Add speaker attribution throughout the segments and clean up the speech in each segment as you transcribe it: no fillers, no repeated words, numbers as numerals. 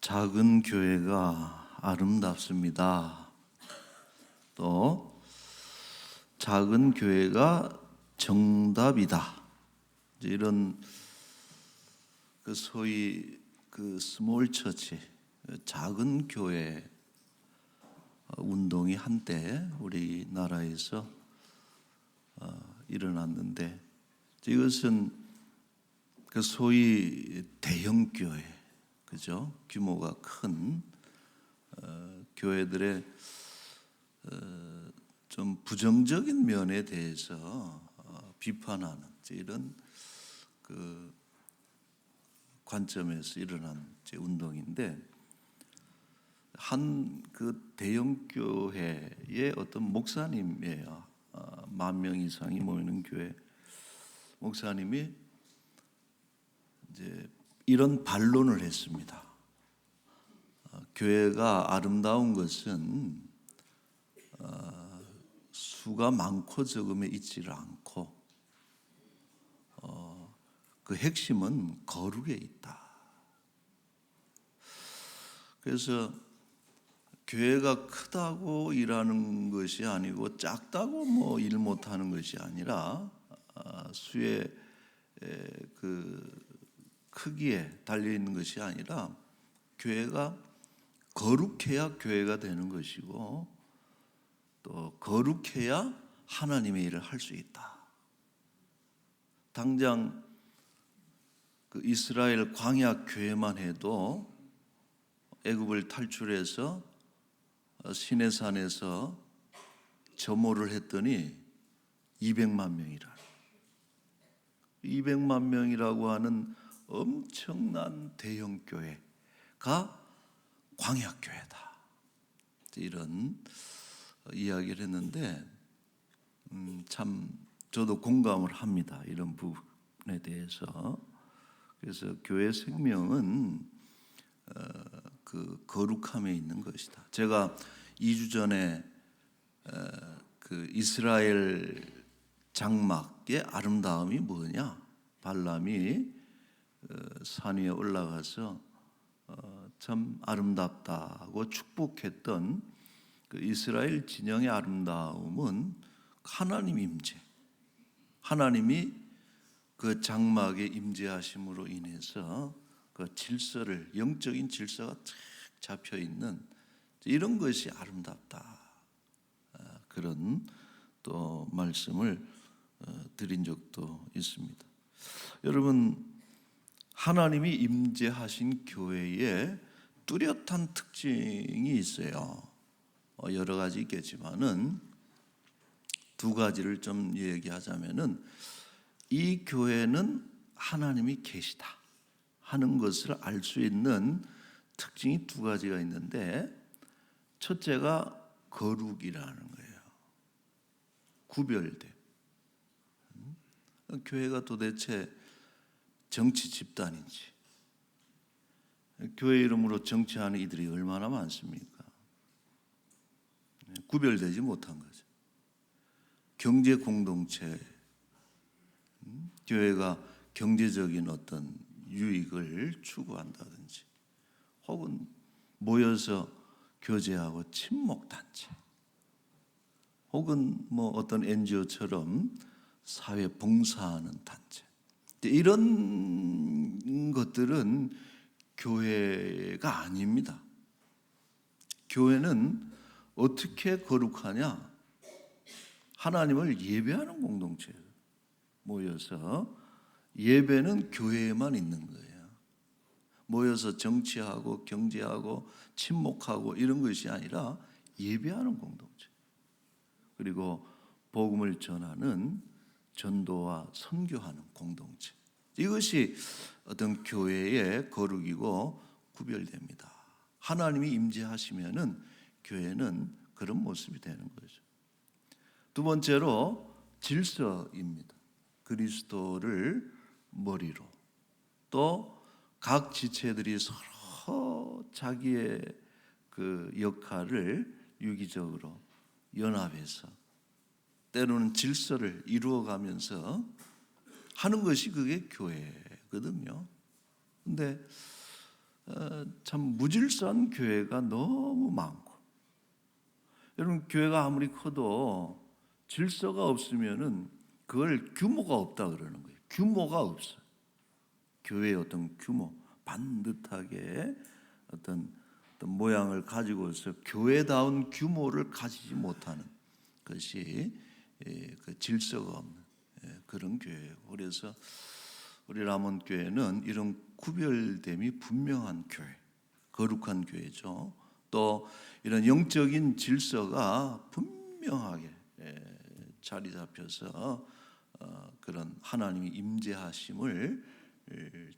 Speaker 1: 작은 교회가 아름답습니다. 또 작은 교회가 정답이다. 이런 소위 스몰 처치, 작은 교회 운동이 한때 우리나라에서 일어났는데, 이것은 소위 대형 교회, 그죠? 규모가 큰 교회들의 좀 부정적인 면에 대해서 비판하는 이런 관점에서 일어난 운동인데, 한 대형 교회의 어떤 목사님이에요. 10,000명 이상이 모이는 교회 목사님이 이제 이런 반론을 했습니다. 교회가 아름다운 것은 수가 많고 적음에 있지를 않고 그 핵심은 거룩에 있다. 그래서 교회가 크다고 일하는 것이 아니고 작다고 일 못하는 것이 아니라 수의 크기에 달려 있는 것이 아니라 교회가 거룩해야 교회가 되는 것이고, 또 거룩해야 하나님의 일을 할 수 있다. 당장 이스라엘 광야 교회만 해도 애굽을 탈출해서 시내산에서 점호를 했더니 200만 명이라. 200만 명이라고 하는 엄청난 대형 교회가 광야 교회다. 이런 이야기를 했는데 참 저도 공감을 합니다. 이런 부분에 대해서. 그래서 교회 생명은 거룩함에 있는 것이다. 제가 2주 전에 이스라엘 장막의 아름다움이 뭐냐? 발람이 산 위에 올라가서 참 아름답다고 축복했던 이스라엘 진영의 아름다움은 하나님 임재, 하나님이 그 장막에 임재하심으로 인해서 그 질서를, 영적인 질서가 쫙 잡혀 있는 이런 것이 아름답다. 그런 또 말씀을 드린 적도 있습니다. 여러분, 하나님이 임재하신 교회에 뚜렷한 특징이 있어요. 여러 가지 있겠지만은 두 가지를 좀 얘기하자면은, 이 교회는 하나님이 계시다 하는 것을 알 수 있는 특징이 두 가지가 있는데, 첫째가 거룩이라는 거예요. 구별됨. 교회가 도대체 정치 집단인지, 교회 이름으로 정치하는 이들이 얼마나 많습니까? 구별되지 못한 거죠. 경제 공동체, 교회가 경제적인 어떤 유익을 추구한다든지, 혹은 모여서 교제하고 친목단체, 혹은 어떤 NGO처럼 사회 봉사하는 단체, 이런 것들은 교회가 아닙니다. 교회는 어떻게 거룩하냐? 하나님을 예배하는 공동체예요. 모여서 예배는 교회에만 있는 거예요. 모여서 정치하고 경제하고 친목하고 이런 것이 아니라 예배하는 공동체, 그리고 복음을 전하는 전도와 선교하는 공동체, 이것이 어떤 교회의 거룩이고 구별됩니다. 하나님이 임재하시면은 교회는 그런 모습이 되는 거죠. 두 번째로 질서입니다. 그리스도를 머리로, 또 각 지체들이 서로 자기의 역할을 유기적으로 연합해서 때로는 질서를 이루어가면서 하는 것이 그게 교회거든요. 근데 참 무질서한 교회가 너무 많고, 여러분 교회가 아무리 커도 질서가 없으면은 그걸 규모가 없다 그러는 거예요. 규모가 없어요. 교회의 어떤 규모, 반듯하게 어떤 모양을 가지고서 교회다운 규모를 가지지 못하는 것이 그 질서가 없는 그런 교회예요. 그래서 우리 람원교회는 이런 구별됨이 분명한 교회, 거룩한 교회죠. 또 이런 영적인 질서가 분명하게 자리 잡혀서 그런 하나님의 임재하심을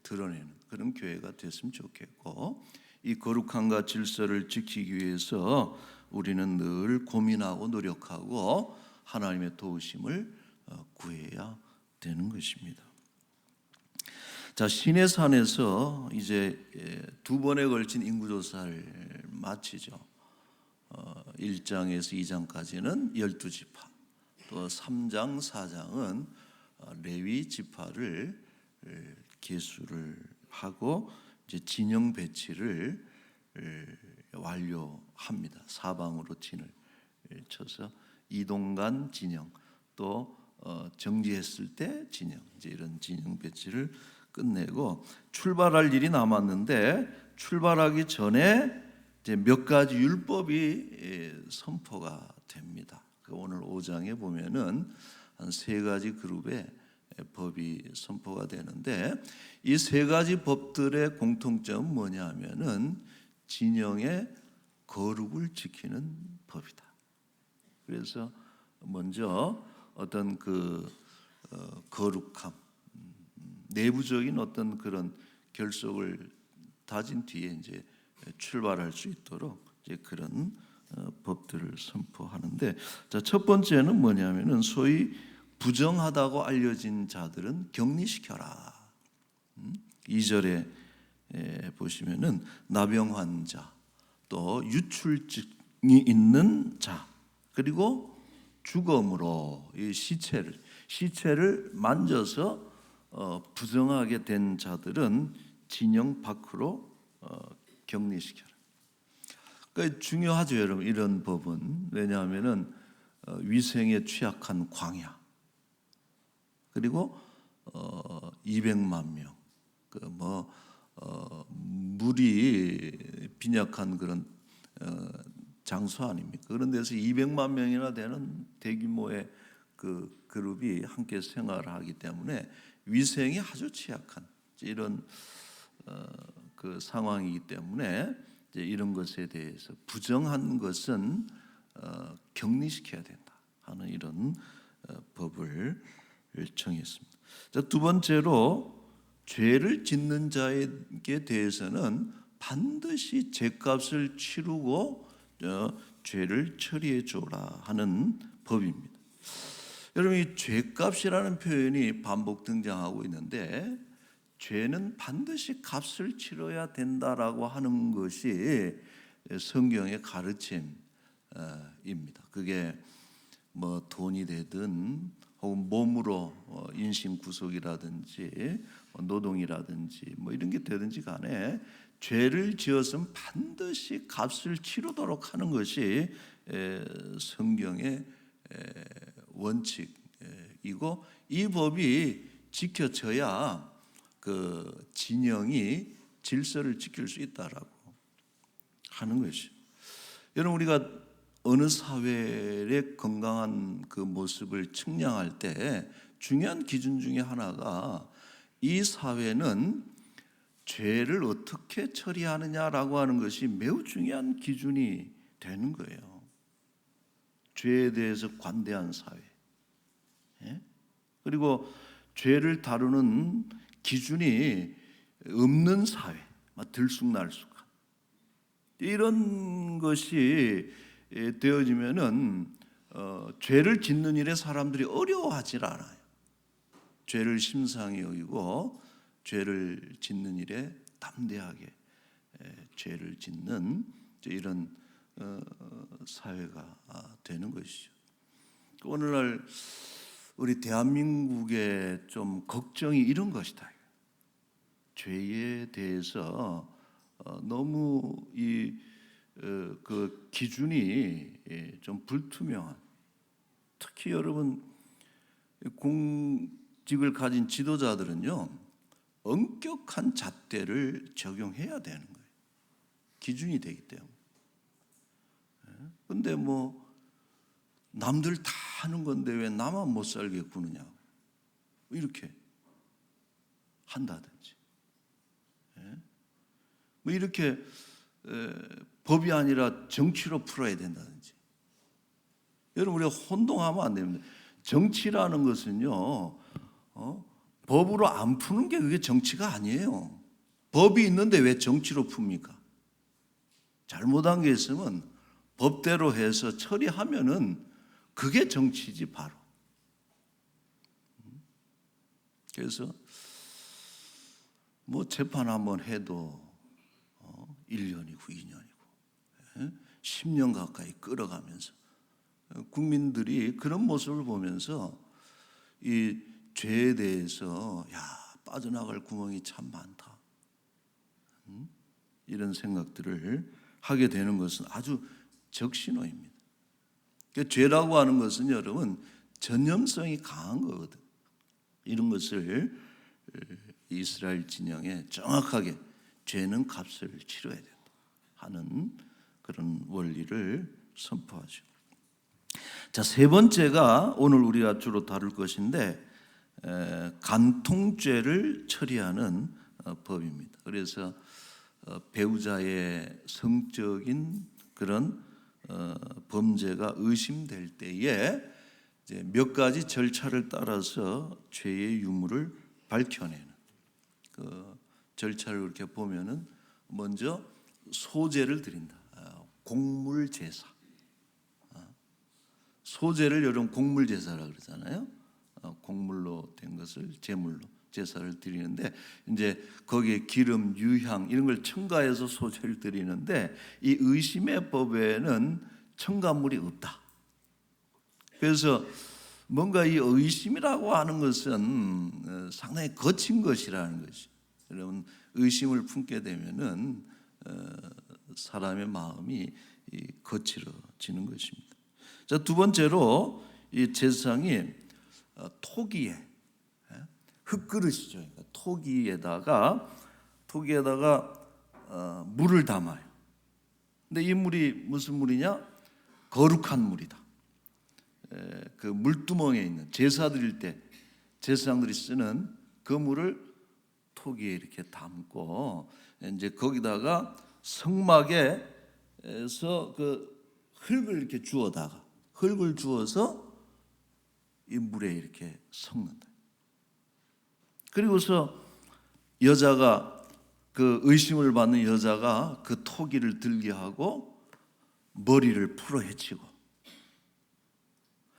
Speaker 1: 드러내는 그런 교회가 됐으면 좋겠고, 이 거룩함과 질서를 지키기 위해서 우리는 늘 고민하고 노력하고 하나님의 도우심을 구해야 되는 것입니다. 자, 시내산에서 이제 2번에 걸친 인구조사를 마치죠. 1장에서 2장까지는 12지파, 또 3장, 4장은 레위 지파를 계수를 하고 이제 진영 배치를 완료합니다. 사방으로 진을 쳐서 이동간 진영, 또 정지했을 때 진영, 이제 이런 진영 배치를 끝내고 출발할 일이 남았는데, 출발하기 전에 이제 몇 가지 율법이 선포가 됩니다. 오늘 5장에 보면은 한 3가지 그룹의 법이 선포가 되는데, 이 3가지 법들의 공통점은 뭐냐면은 진영의 거룩을 지키는 법이다. 그래서 먼저 어떤 그 거룩함, 내부적인 어떤 그런 결속을 다진 뒤에 이제 출발할 수 있도록 이제 그런 법들을 선포하는데, 자, 첫 번째는 뭐냐면은 소위 부정하다고 알려진 자들은 격리시켜라. 2절에 보시면은 나병 환자, 또 유출증이 있는 자, 그리고 주검으로 이 시체를 만져서 부정하게 된 자들은 진영 밖으로 격리시켜라. 그러니까 중요하죠, 여러분. 이런 법은 왜냐하면은 위생에 취약한 광야, 그리고 200만 명, 물이 빈약한 그런 장소 아닙니까? 그런 데서 200만 명이나 되는 대규모의 그 그룹이 함께 생활하기 때문에 위생이 아주 취약한 이런 그 상황이기 때문에 이제 이런 것에 대해서 부정한 것은 격리시켜야 된다 하는 이런 법을 정했습니다. 자, 두 번째로 죄를 짓는 자에게 대해서는 반드시 죄값을 치르고 죄를 처리해 줘라 하는 법입니다. 여러분, 이 죄값이라는 표현이 반복 등장하고 있는데, 죄는 반드시 값을 치러야 된다라고 하는 것이 성경의 가르침입니다. 그게 뭐 돈이 되든 혹은 몸으로 인신 구속이라든지 노동이라든지 뭐 이런 게 되든지 간에 죄를 지었으면 반드시 값을 치르도록 하는 것이 성경의 원칙이고, 이 법이 지켜져야 그 진영이 질서를 지킬 수 있다라고 하는 것이. 여러분, 우리가 어느 사회의 건강한 그 모습을 측량할 때 중요한 기준 중에 하나가 이 사회는 죄를 어떻게 처리하느냐라고 하는 것이 매우 중요한 기준이 되는 거예요. 죄에 대해서 관대한 사회, 그리고 죄를 다루는 기준이 없는 사회, 들쑥날쑥한 이런 것이 되어지면은 죄를 짓는 일에 사람들이 어려워하질 않아요. 죄를 심상히 여기고 죄를 짓는 일에 담대하게 죄를 짓는 이런 사회가 되는 것이죠. 오늘날 우리 대한민국의 좀 걱정이 이런 것이다. 죄에 대해서 너무 그 기준이 좀 불투명한, 특히 여러분 공직을 가진 지도자들은요 엄격한 잣대를 적용해야 되는 거예요. 기준이 되기 때문에. 근데 뭐 남들 다 하는 건데 왜 나만 못 살게 구느냐, 이렇게 한다든지, 뭐 이렇게 법이 아니라 정치로 풀어야 된다든지. 여러분, 우리가 혼동하면 안 됩니다. 정치라는 것은요 법으로 안 푸는 게 그게 정치가 아니에요. 법이 있는데 왜 정치로 풉니까? 잘못한 게 있으면 법대로 해서 처리하면은 그게 정치지 바로. 그래서 뭐 재판 한번 해도 1년이고 2년이고 10년 가까이 끌어가면서 국민들이 그런 모습을 보면서 이 죄에 대해서 빠져나갈 구멍이 참 많다, 이런 생각들을 하게 되는 것은 아주 적신호입니다. 그러니까 죄라고 하는 것은 여러분 전염성이 강한 거거든. 이런 것을 이스라엘 진영에 정확하게 죄는 값을 치러야 된다 하는 그런 원리를 선포하죠. 자, 세 번째가 오늘 우리가 주로 다룰 것인데 간통죄를 처리하는 법입니다. 그래서 배우자의 성적인 그런 범죄가 의심될 때에 이제 몇 가지 절차를 따라서 죄의 유무를 밝혀내는 그 절차를 이렇게 보면은 먼저 소제를 드린다. 공물제사. 소제를 여러분 공물제사라 그러잖아요. 공물로 된 것을 제물로 제사를 드리는데 이제 거기에 기름, 유향 이런 걸 첨가해서 소제를 드리는데 이 의심의 법에는 첨가물이 없다. 그래서 뭔가 이 의심이라고 하는 것은 상당히 거친 것이라는 것이. 여러분 의심을 품게 되면은 사람의 마음이 거칠어지는 것입니다. 자, 두 번째로 이 제사장이 토기에 흙그릇이죠. 그러니까 토기에다가 물을 담아요. 근데 이 물이 무슨 물이냐? 거룩한 물이다. 그 물두멍에 있는 제사 드릴 때 제사장들이 쓰는 그 물을 토기에 이렇게 담고 이제 거기다가 성막에서 그 흙을 이렇게 흙을 주어서 이 물에 이렇게 섞는다. 그리고서 여자가 그 의심을 받는 여자가 그 토기를 들게 하고 머리를 풀어헤치고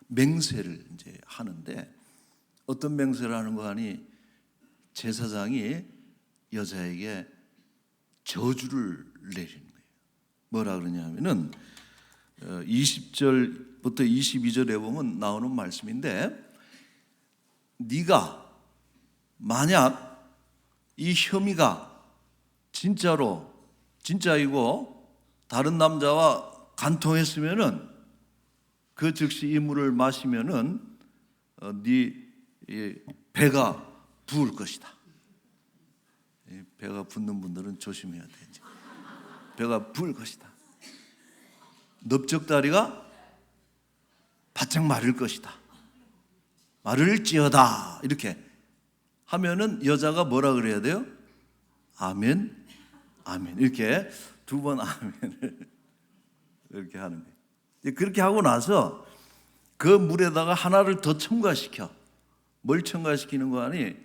Speaker 1: 맹세를 이제 하는데, 어떤 맹세를 하는 거 아니? 제사장이 여자에게 저주를 내리는 거예요. 뭐라 그러냐면은 20절부터 22절에 보면 나오는 말씀인데, 네가 만약 이 혐의가 진짜이고 다른 남자와 간통했으면은 그 즉시 이 물을 마시면은 네 배가 부을 것이다. 배가 붓는 분들은 조심해야 되죠. 배가 부을 것이다. 넓적다리가 바짝 마를 것이다. 마를지어다. 이렇게 하면은 여자가 뭐라 그래야 돼요? 아멘, 아멘. 이렇게 두 번 아멘을 이렇게 하는 거예요. 그렇게 하고 나서 그 물에다가 하나를 더 첨가시켜. 뭘 첨가시키는 거 아니?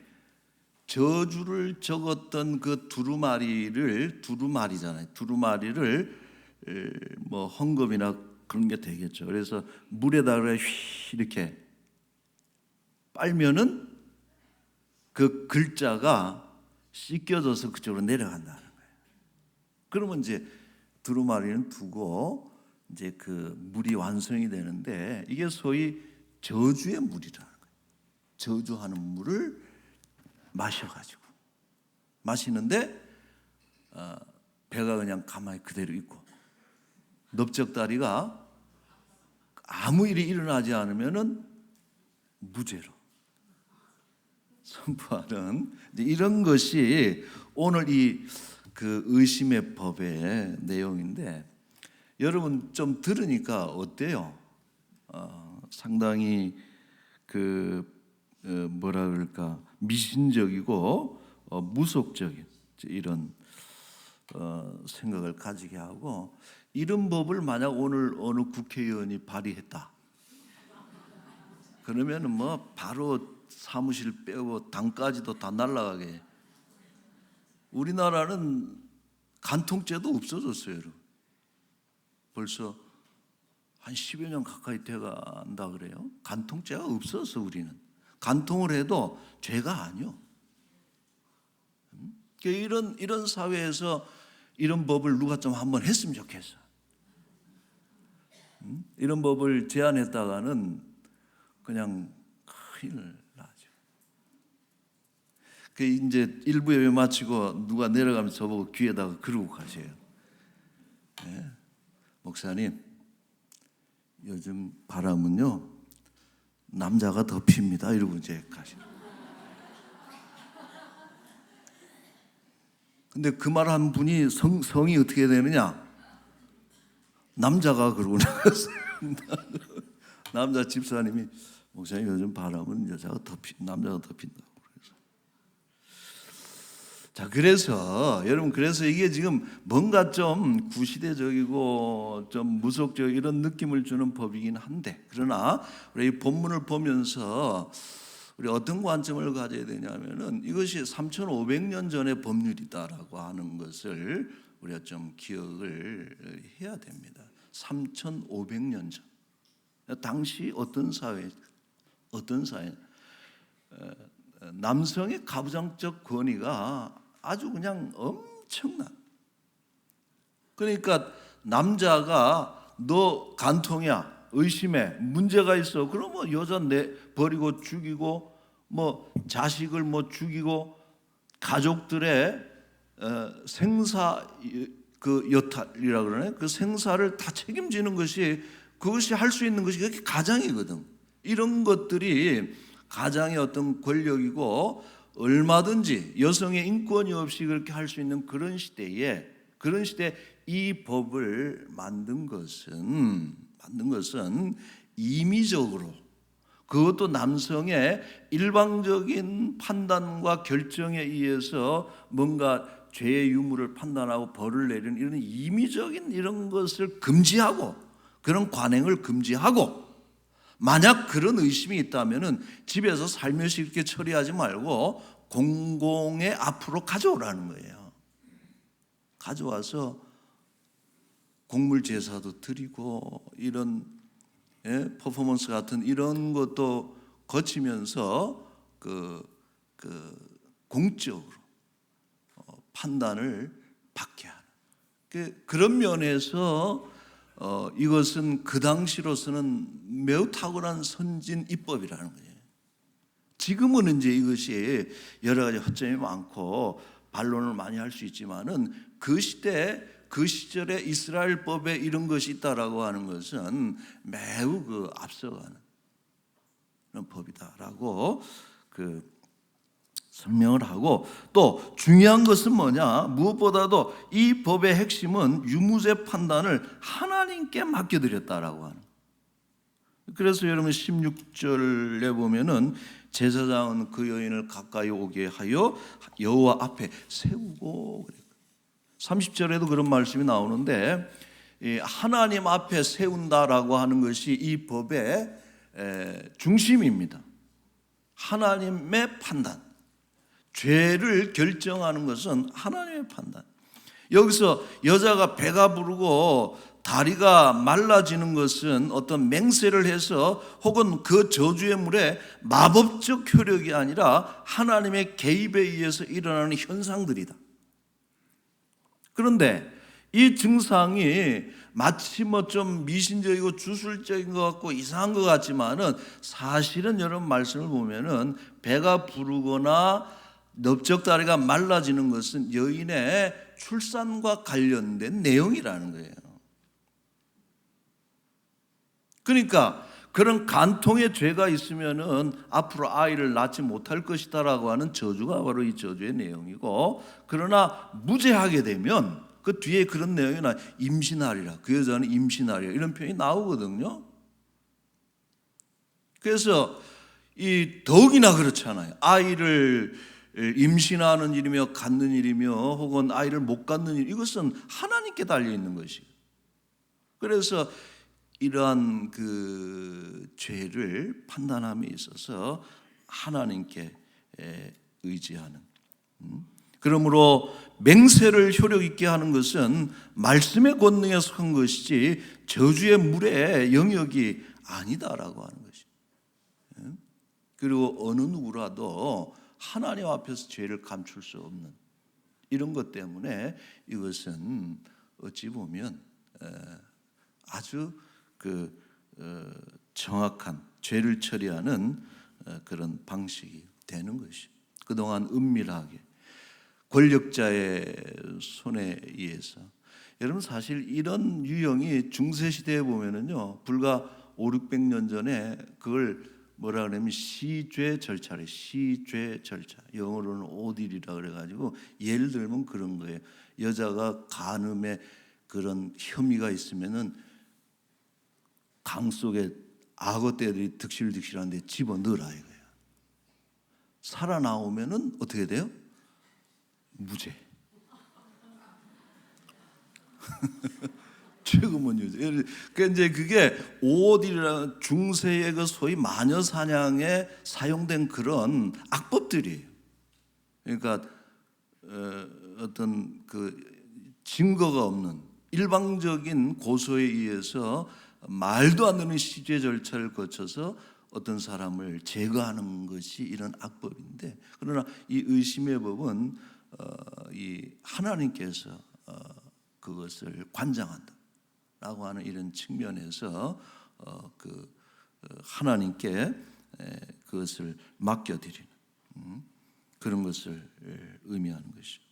Speaker 1: 저주를 적었던 그 두루마리잖아요. 두루마리를 뭐 헝겊이나 그런 게 되겠죠. 그래서 물에다가 이렇게 빨면은 그 글자가 씻겨져서 그쪽으로 내려간다는 거예요. 그러면 이제 두루마리는 두고 이제 그 물이 완성이 되는데, 이게 소위 저주의 물이라는 거예요. 저주하는 물을 마시는데 배가 그냥 가만히 그대로 있고 넓적다리가 아무 일이 일어나지 않으면은 무죄로 선포하는 이런 것이 오늘 이 그 의심의 법의 내용인데, 여러분 좀 들으니까 어때요? 상당히 뭐라 그럴까, 미신적이고 무속적인 이런 생각을 가지게 하고, 이런 법을 만약 오늘 어느 국회의원이 발의했다 그러면은 뭐 바로 사무실 빼고 당까지도 다 날아가게. 우리나라는 간통죄도 없어졌어요, 여러분. 벌써 한 10여 년 가까이 돼간다 그래요. 간통죄가 없어서 우리는 간통을 해도 죄가 아니요. 이런 사회에서 이런 법을 누가 좀 한번 했으면 좋겠어. 이런 법을 제안했다가는 그냥 큰일 나죠. 이제 일부 예배 마치고 누가 내려가면서 저보고 귀에다가 그러고 가세요. 네. 목사님, 요즘 바람은요 남자가 더 핍니다. 이러고 이제 가시죠. 근데 그 말 한 분이 성이 어떻게 되느냐? 남자가 그러고 나갔어요. 남자 집사님이, 목사님 요즘 바람은 남자가 더 핀다고. 자, 그래서 여러분, 그래서 이게 지금 뭔가 좀 구시대적이고 좀 무속적 이런 느낌을 주는 법이긴 한데, 그러나 우리 이 본문을 보면서 우리 어떤 관점을 가져야 되냐면은 이것이 3,500년 전의 법률이다라고 하는 것을 우리가 좀 기억을 해야 됩니다. 3,500년 전. 당시 어떤 사회, 남성의 가부장적 권위가 아주 그냥 엄청난. 그러니까 남자가 너 간통이야, 의심해, 문제가 있어, 그러면 여자 버리고 죽이고, 뭐 자식을 뭐 죽이고, 가족들의 생사 그 여탈이라 그러네. 그 생사를 다 책임지는 것이, 그것이 할 수 있는 것이 그게 가장이거든. 이런 것들이 가장의 어떤 권력이고, 얼마든지 여성의 인권이 없이 그렇게 할 수 있는 그런 시대에 이 법을 만든 것은 임의적으로, 그것도 남성의 일방적인 판단과 결정에 의해서 뭔가 죄의 유무를 판단하고 벌을 내리는 이런 임의적인 이런 것을 금지하고, 그런 관행을 금지하고, 만약 그런 의심이 있다면은 집에서 살며시 이렇게 처리하지 말고 공공의 앞으로 가져오라는 거예요. 가져와서 공물 제사도 드리고, 이런 퍼포먼스 같은 이런 것도 거치면서 공적으로 판단을 받게 하는, 그런 면에서 이것은 그 당시로서는 매우 탁월한 선진 입법이라는 거예요. 지금은 이제 이것이 여러 가지 허점이 많고 반론을 많이 할 수 있지만은 그 시절에 이스라엘법에 이런 것이 있다라고 하는 것은 매우 앞서가는 그런 법이다라고 설명을 하고, 또 중요한 것은 뭐냐? 무엇보다도 이 법의 핵심은 유무죄 판단을 하나님께 맡겨드렸다라고 하는. 그래서 여러분 16절에 보면은 제사장은 그 여인을 가까이 오게 하여 여호와 앞에 세우고, 30절에도 그런 말씀이 나오는데, 하나님 앞에 세운다라고 하는 것이 이 법의 중심입니다. 하나님의 판단, 죄를 결정하는 것은 하나님의 판단. 여기서 여자가 배가 부르고 다리가 말라지는 것은 어떤 맹세를 해서 혹은 그 저주의 물에 마법적 효력이 아니라 하나님의 개입에 의해서 일어나는 현상들이다. 그런데 이 증상이 마치 뭐 좀 미신적이고 주술적인 것 같고 이상한 것 같지만은, 사실은 여러분 말씀을 보면은 배가 부르거나 넓적다리가 말라지는 것은 여인의 출산과 관련된 내용이라는 거예요. 그러니까 그런 간통의 죄가 있으면은 앞으로 아이를 낳지 못할 것이다라고 하는 저주가 바로 이 저주의 내용이고, 그러나 무죄하게 되면 그 뒤에 그런 내용이 나, 임신하리라, 그 여자는 임신하리라, 이런 표현이 나오거든요. 그래서 이 더욱이나 그렇잖아요. 아이를 임신하는 일이며 갖는 일이며 혹은 아이를 못 갖는 일, 이것은 하나님께 달려 있는 것이에요. 그래서 이러한 그 죄를 판단함에 있어서 하나님께 의지하는, 그러므로 맹세를 효력 있게 하는 것은 말씀의 권능에 속한 것이지 저주의 물의 영역이 아니다라고 하는 것이에요. 그리고 어느 누구라도 하나님 앞에서 죄를 감출 수 없는 이런 것 때문에 이것은 어찌 보면 아주 정확한 죄를 처리하는 그런 방식이 되는 것이, 그동안 은밀하게 권력자의 손에 의해서. 여러분, 사실 이런 유형이 중세시대에 보면은요, 불과 500~600년 전에 그걸 뭐라 그러냐면 시죄 절차래. 시죄 절차, 영어로는 오딜이라 그래가지고, 예를 들면 그런 거예요. 여자가 간음에 그런 혐의가 있으면은 강 속에 악어떼들이 득실득실한데 집어넣으라 이거예요. 살아나오면은 어떻게 돼요? 무죄. 최고면 유죄. 그러니까 이제 그게 오딜이라는 중세의 그 소위 마녀 사냥에 사용된 그런 악법들이에요. 그러니까 어떤 그 증거가 없는 일방적인 고소에 의해서 말도 안 되는 시죄 절차를 거쳐서 어떤 사람을 제거하는 것이 이런 악법인데, 그러나 이 의심의 법은 이 하나님께서 그것을 관장한다라고 하는 이런 측면에서 하나님께 그것을 맡겨드리는 그런 것을 의미하는 것이죠.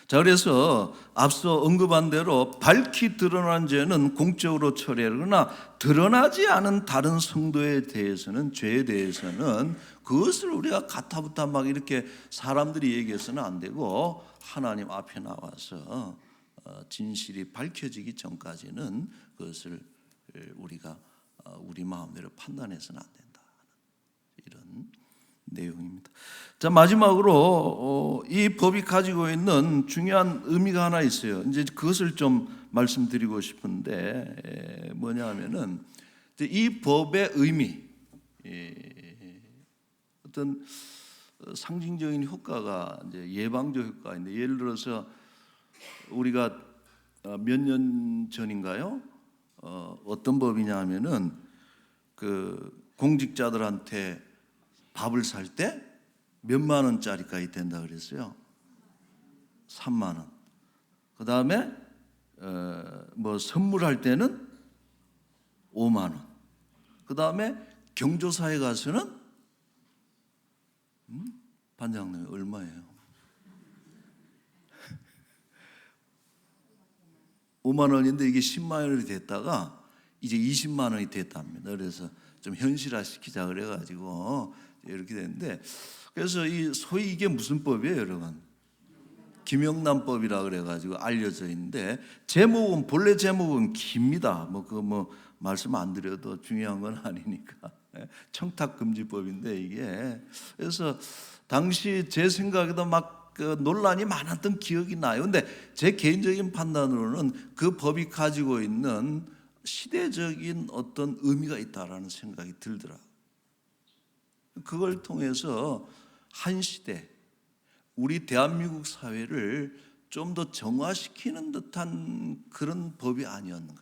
Speaker 1: 자, 그래서 앞서 언급한 대로 밝히 드러난 죄는 공적으로 처리하려, 그러나 드러나지 않은 다른 성도에 대해서는, 죄에 대해서는 그것을 우리가 가타부타 막 이렇게 사람들이 얘기해서는 안 되고, 하나님 앞에 나와서 진실이 밝혀지기 전까지는 그것을 우리가 우리 마음대로 판단해서는 안 된다, 이런 내용입니다. 자, 마지막으로 이 법이 가지고 있는 중요한 의미가 하나 있어요. 이제 그것을 좀 말씀드리고 싶은데, 뭐냐면은 이 법의 의미, 어떤 상징적인 효과가 이제 예방적 효과인데, 예를 들어서 우리가 몇 년 전인가요? 어떤 법이냐 하면은 그 공직자들한테 밥을 살 때 몇만 원짜리까지 된다 그랬어요. 3만 원. 그 다음에 뭐 선물할 때는 5만 원. 그 다음에 경조사에 가서는 반장님 얼마예요? 5만 원인데 이게 10만 원이 됐다가 이제 20만 원이 됐답니다. 그래서 좀 현실화시키자 그래가지고 이렇게 됐는데, 그래서 이 소위 이게 무슨 법이에요, 여러분? 김영란법이라 그래가지고 알려져 있는데, 제목은 본래 제목은 깁니다. 뭐 말씀 안 드려도 중요한 건 아니니까. 청탁금지법인데 이게, 그래서 당시 제 생각에도 막 그 논란이 많았던 기억이 나요. 근데 제 개인적인 판단으로는 그 법이 가지고 있는 시대적인 어떤 의미가 있다라는 생각이 들더라고요. 그걸 통해서 한 시대, 우리 대한민국 사회를 좀 더 정화시키는 듯한 그런 법이 아니었는가.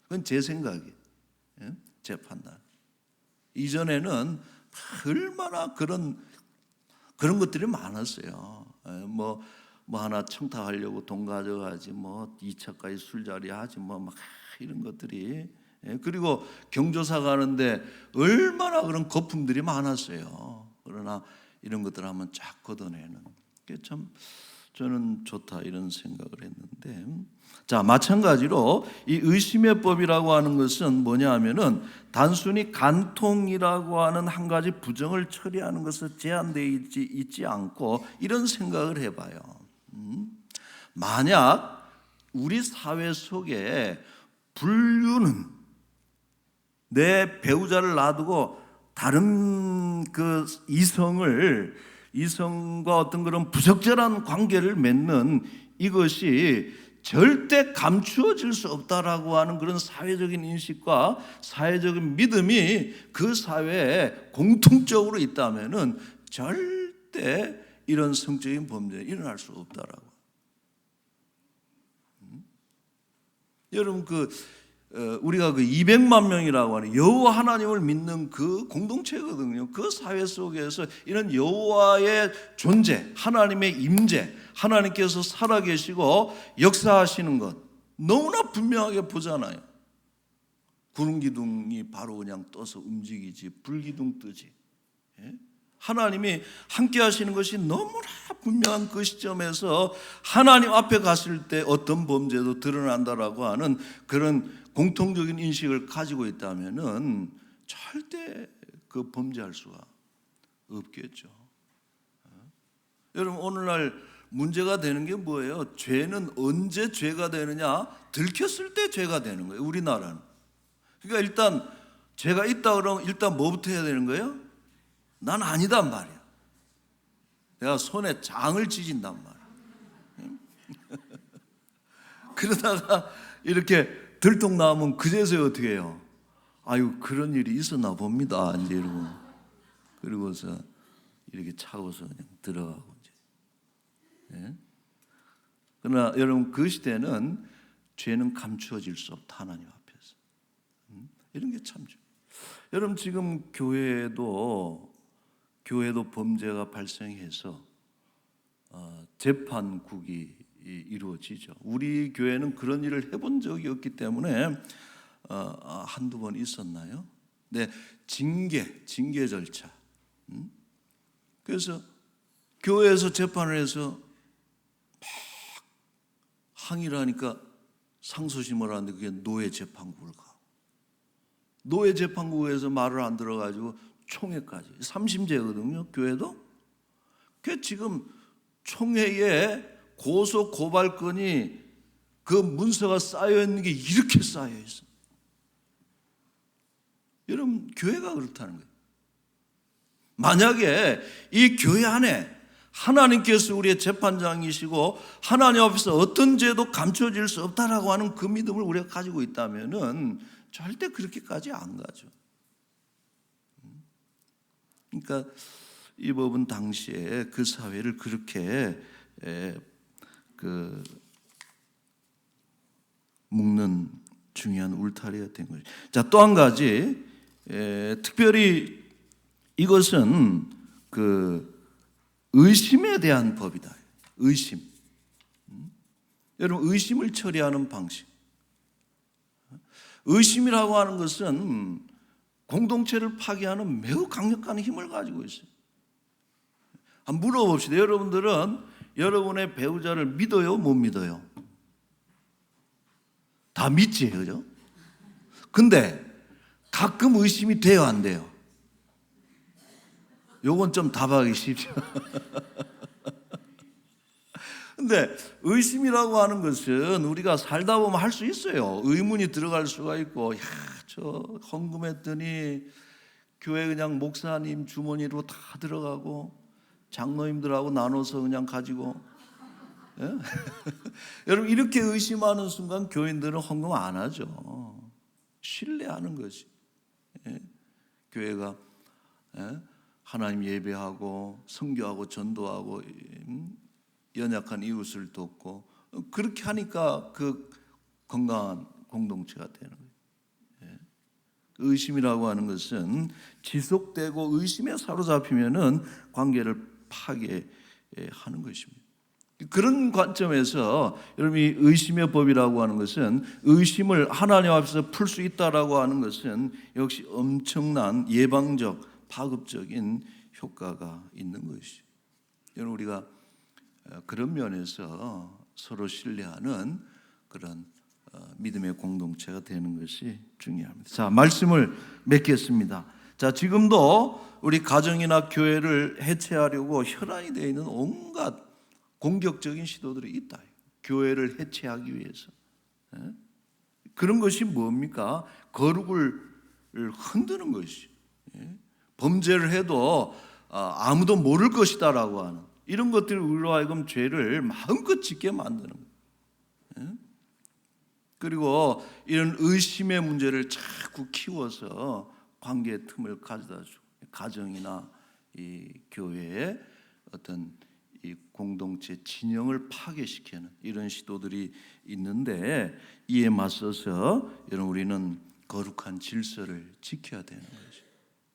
Speaker 1: 그건 제 생각이에요. 제 판단. 이전에는 얼마나 그런 것들이 많았어요. 뭐 하나 청탁하려고 돈 가져가지, 뭐 2차까지 술자리 하지, 막 이런 것들이. 그리고 경조사 가는데 얼마나 그런 거품들이 많았어요. 그러나 이런 것들을 한번 쫙 걷어내는 게 참 저는 좋다 이런 생각을 했는데, 자, 마찬가지로 이 의심의 법이라고 하는 것은 뭐냐 하면은 단순히 간통이라고 하는 한 가지 부정을 처리하는 것에 제한되어 있지 않고 이런 생각을 해봐요. 만약 우리 사회 속에 불륜은 내 배우자를 놔두고 다른 그 이성과 어떤 그런 부적절한 관계를 맺는 이것이 절대 감추어질 수 없다라고 하는 그런 사회적인 인식과 사회적인 믿음이 그 사회에 공통적으로 있다면은 절대 이런 성적인 범죄가 일어날 수 없다라고. 여러분 우리가 200만 명이라고 하는 여호와 하나님을 믿는 그 공동체거든요. 그 사회 속에서 이런 여호와의 존재, 하나님의 임재, 하나님께서 살아계시고 역사하시는 것 너무나 분명하게 보잖아요. 구름 기둥이 바로 그냥 떠서 움직이지 불기둥 뜨지. 하나님이 함께 하시는 것이 너무나 분명한 그 시점에서 하나님 앞에 갔을 때 어떤 범죄도 드러난다라고 하는 그런 공통적인 인식을 가지고 있다면은 절대 그 범죄할 수가 없겠죠. 여러분, 오늘날 문제가 되는 게 뭐예요? 죄는 언제 죄가 되느냐? 들켰을 때 죄가 되는 거예요, 우리나라는. 그러니까 일단 죄가 있다 그러면 일단 뭐부터 해야 되는 거예요? 난 아니단 말이야. 내가 손에 장을 찢은단 말이야. 그러다가 이렇게 들통나면 그제서야 어떻게 해요? 아유, 그런 일이 있었나 봅니다. 이제 이러고 그리고서 이렇게 차고서 그냥 들어가고 이제. 그러나 여러분, 그 시대는 죄는 감추어질 수 없다, 하나님 앞에서. 이런 게 참 중요해요. 여러분, 지금 교회도 범죄가 발생해서 재판국이 이루어지죠. 우리 교회는 그런 일을 해본 적이 없기 때문에 한두 번 있었나요? 네, 징계 절차. 그래서 교회에서 재판을 해서 막 항의를 하니까 상소심을 하는데 그게 노예 재판국을 가고, 노예 재판국에서 말을 안 들어가지고 총회까지 3심제거든요. 교회도. 그 지금 총회에 고소 고발건이 그 문서가 쌓여 있는 게 이렇게 쌓여 있어. 여러분, 교회가 그렇다는 거예요. 만약에 이 교회 안에 하나님께서 우리의 재판장이시고 하나님 앞에서 어떤 죄도 감춰질 수 없다라고 하는 그 믿음을 우리가 가지고 있다면은 절대 그렇게까지 안 가죠. 그러니까 이 법은 당시에 그 사회를 그렇게 묶는 중요한 울타리가 된 거죠. 자, 또 한 가지, 특별히 이것은 의심에 대한 법이다. 의심. 여러분, 의심을 처리하는 방식. 의심이라고 하는 것은 공동체를 파괴하는 매우 강력한 힘을 가지고 있어요. 한번 물어봅시다. 여러분들은 여러분의 배우자를 믿어요? 못 믿어요? 다 믿지, 그죠? 근데 가끔 의심이 돼요, 안 돼요? 요건 좀 답하기 쉽죠. 근데 의심이라고 하는 것은 우리가 살다 보면 할 수 있어요. 의문이 들어갈 수가 있고, 야, 저 헌금했더니 교회 그냥 목사님 주머니로 다 들어가고 장로님들하고 나눠서 그냥 가지고. 예? 여러분, 이렇게 의심하는 순간 교인들은 헌금 안 하죠. 신뢰하는 것이. 예? 교회가 하나님 예배하고 선교하고 전도하고 연약한 이웃을 돕고 그렇게 하니까 그 건강한 공동체가 되는 거예요. 의심이라고 하는 것은 지속되고 의심에 사로잡히면은 관계를 파괴하는 것입니다. 그런 관점에서 여러분, 이 의심의 법이라고 하는 것은 의심을 하나님 앞에서 풀 수 있다라고 하는 것은 역시 엄청난 예방적 파급적인 효과가 있는 것이죠. 여러분, 우리가 그런 면에서 서로 신뢰하는 그런 믿음의 공동체가 되는 것이 중요합니다. 자, 말씀을 맺겠습니다. 자, 지금도 우리 가정이나 교회를 해체하려고 혈안이 되어 있는 온갖 공격적인 시도들이 있다. 교회를 해체하기 위해서. 그런 것이 뭡니까? 거룩을 흔드는 것이. 범죄를 해도 아무도 모를 것이다라고 하는 이런 것들을 우리로 하여금 죄를 마음껏 짓게 만드는 거예요. 그리고 이런 의심의 문제를 자꾸 키워서 관계의 틈을 가져다 주고 가정이나 이 교회의 어떤 이 공동체 진영을 파괴시키는 이런 시도들이 있는데, 이에 맞서서 여러분 우리는 거룩한 질서를 지켜야 되는 거죠.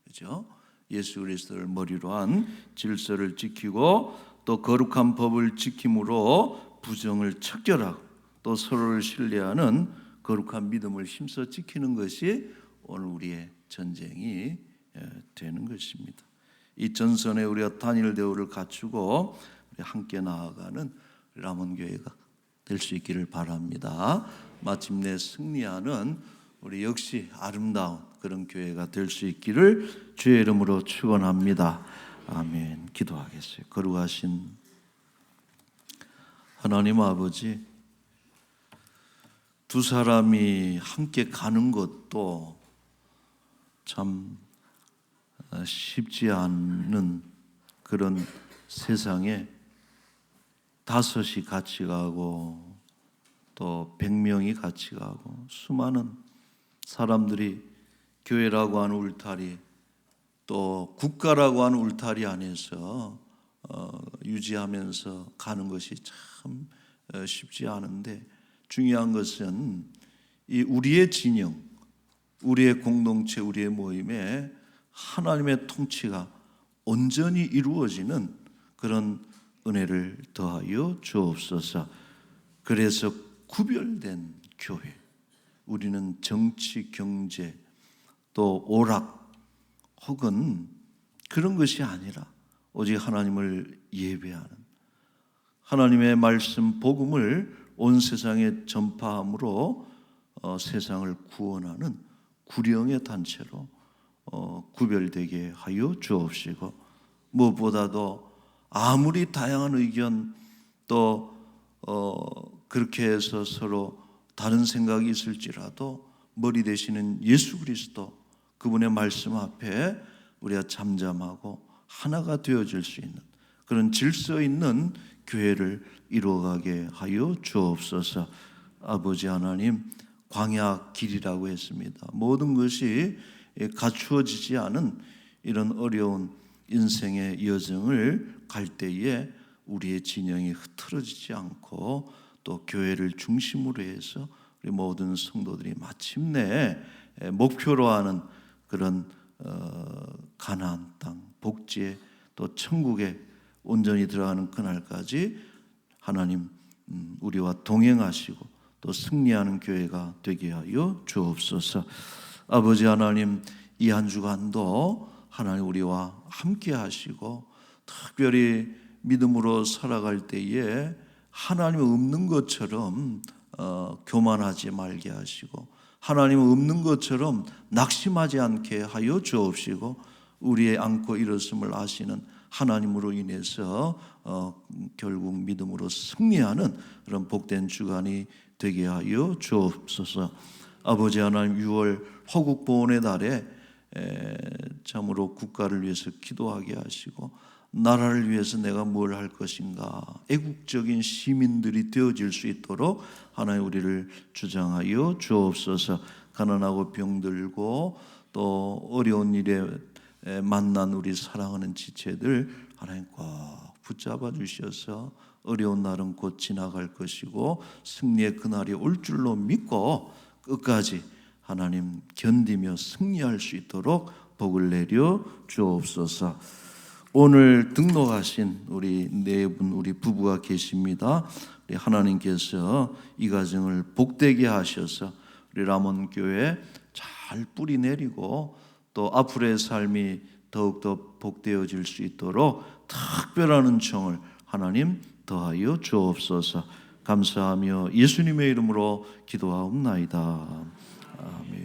Speaker 1: 그렇죠? 예수 그리스도를 머리로 한 질서를 지키고 또 거룩한 법을 지킴으로 부정을 척결하고 또 서로를 신뢰하는 거룩한 믿음을 힘써 지키는 것이 오늘 우리의 전쟁이 되는 것입니다. 이 전선에 우리가 단일 대우를 갖추고 함께 나아가는 람원교회가 될 수 있기를 바랍니다. 마침내 승리하는 우리 역시 아름다운 그런 교회가 될 수 있기를 주의 이름으로 축원합니다. 아멘. 기도하겠어요. 거룩하신 하나님 아버지, 두 사람이 함께 가는 것도 참 쉽지 않은 그런 세상에 다섯이 같이 가고 또 100명이 같이 가고 수많은 사람들이 교회라고 하는 울타리 또 국가라고 하는 울타리 안에서 유지하면서 가는 것이 참 쉽지 않은데, 중요한 것은 이 우리의 진영, 우리의 공동체, 우리의 모임에 하나님의 통치가 온전히 이루어지는 그런 은혜를 더하여 주옵소서. 그래서 구별된 교회, 우리는 정치, 경제, 또 오락 혹은 그런 것이 아니라 오직 하나님을 예배하는, 하나님의 말씀 복음을 온 세상에 전파함으로 세상을 구원하는 구령의 단체로 구별되게 하여 주옵시고, 무엇보다도 아무리 다양한 의견 또 그렇게 해서 서로 다른 생각이 있을지라도 머리 되시는 예수 그리스도, 그분의 말씀 앞에 우리가 잠잠하고 하나가 되어질 수 있는 그런 질서 있는 교회를 이루어가게 하여 주옵소서. 아버지 하나님, 광야 길이라고 했습니다. 모든 것이 갖추어지지 않은 이런 어려운 인생의 여정을 갈 때에 우리의 진영이 흐트러지지 않고 또 교회를 중심으로 해서 우리 모든 성도들이 마침내 목표로 하는 그런 가나안 땅, 복지에 또 천국에 온전히 들어가는 그날까지 하나님 우리와 동행하시고 또 승리하는 교회가 되게 하여 주옵소서. 아버지 하나님, 이 한 주간도 하나님 우리와 함께 하시고 특별히 믿음으로 살아갈 때에 하나님 없는 것처럼 교만하지 말게 하시고 하나님 없는 것처럼 낙심하지 않게 하여 주옵시고, 우리의 안고 일었음을 아시는 하나님으로 인해서 결국 믿음으로 승리하는 그런 복된 주간이 되게 하여 주옵소서. 아버지 하나님, 6월 호국보훈의 달에 참으로 국가를 위해서 기도하게 하시고 나라를 위해서 내가 뭘 할 것인가 애국적인 시민들이 되어질 수 있도록 하나님 우리를 주장하여 주옵소서. 가난하고 병들고 또 어려운 일에 만난 우리 사랑하는 지체들 하나님 꼭 붙잡아 주셔서 어려운 날은 곧 지나갈 것이고 승리의 그날이 올 줄로 믿고 끝까지 하나님 견디며 승리할 수 있도록 복을 내려 주옵소서. 오늘 등록하신 우리 네 분 우리 부부가 계십니다. 우리 하나님께서 이 가정을 복되게 하셔서 우리 람원교회 잘 뿌리 내리고 또 앞으로의 삶이 더욱더 복되어질 수 있도록 특별한 은총을 하나님 더하여 주옵소서. 감사하며 예수님의 이름으로 기도하옵나이다. 아멘.